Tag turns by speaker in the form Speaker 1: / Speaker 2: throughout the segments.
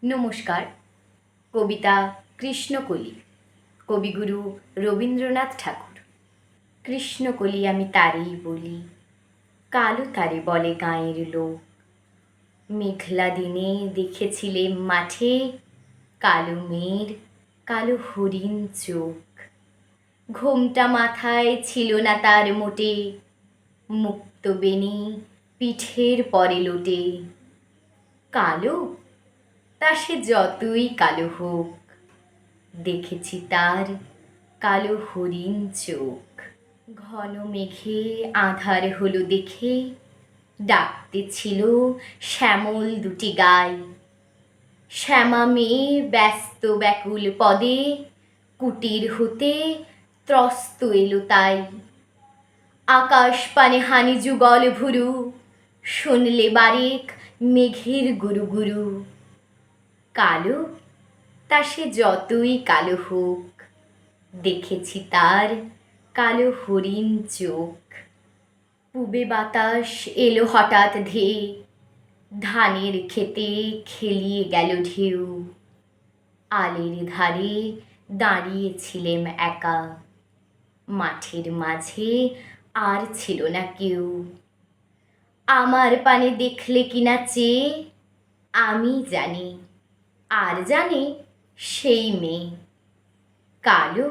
Speaker 1: নমস্কার। কবিতা কৃষ্ণকলি, কবিগুরু রবীন্দ্রনাথ ঠাকুর। কৃষ্ণকলি আমি তারেই বলি, কালো তারে বলে গাঁয়ের লোক। মেঘলা দিনে দেখেছিলেম মাঠে, কালো মেয়ের কালো হরিণ চোখ। ঘোমটা মাথায় ছিল না তার মোটে, মুক্ত বেণী পিঠের পরে লোটে। কালো, তা সে যতই কালো হোক, দেখেছি তার কালো হরিণ চোখ। ঘন মেঘে আঁধার হলো দেখে, ডাকতে ছিল শ্যামল দুটি গাই। শ্যামা মেয়ে ব্যস্ত ব্যাকুল পদে, কুটির হতে ত্রস্ত এলো তাই। আকাশ পানে হানি যুগল ভুরু, শুনলে বারেক মেঘের গুরু গুরু। কালো, তা সে যতই কালো হোক, দেখেছি তার কালো হরিণ চোখ। পূবে বাতাস এলো হঠাৎ ধেয়ে, ধানের ক্ষেতে খেলিয়ে গেল ঢেউ। আলের ধারে দাঁড়িয়েছিলেম একা, মাঠের মাঝে আর ছিল না কেউ। আমার পানে দেখলে কিনা চেয়ে, আমি জানি, আর জানে সেই মেয়ে। কালো,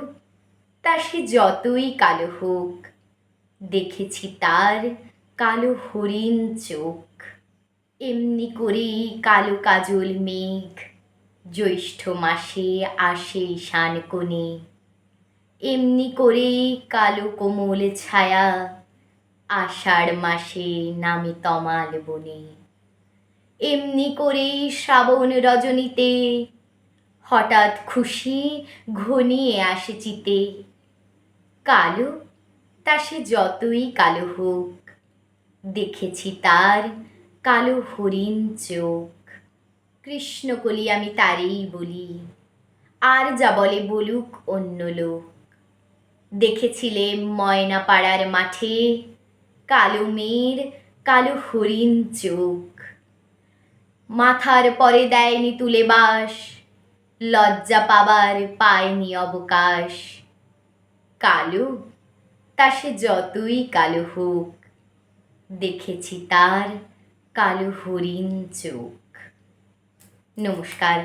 Speaker 1: তা সে যতই কালো হোক, দেখেছি তার কালো হরিণ চোখ। এমনি করেই কালো কাজল মেঘ, জ্যৈষ্ঠ মাসে আসে ঈশান কোণে। এমনি করেই কালো কোমল ছায়া, আষাঢ় মাসে নামে তমাল বনে। এমনি করেই শ্রাবণ রজনীতে, হঠাৎ খুশি ঘনিয়ে আসে চিতে। কালো, তা সে যতই কালো হোক, দেখেছি তার কালো হরিণ চোখ। কৃষ্ণকলি আমি তারেই বলি, আর যা বলে বলুক অন্য লোক। দেখেছিলেম ময়না পাড়ার মাঠে, কালো মেয়ের কালো হরিণ চোখ। মাথার পরে দেয়নি তুলে বাস, লজ্জা পাবার পায়নি অবকাশ। কালো, তা সে যতই কালো হোক, দেখেছি তার কালো হরিণ চোখ। নমস্কার।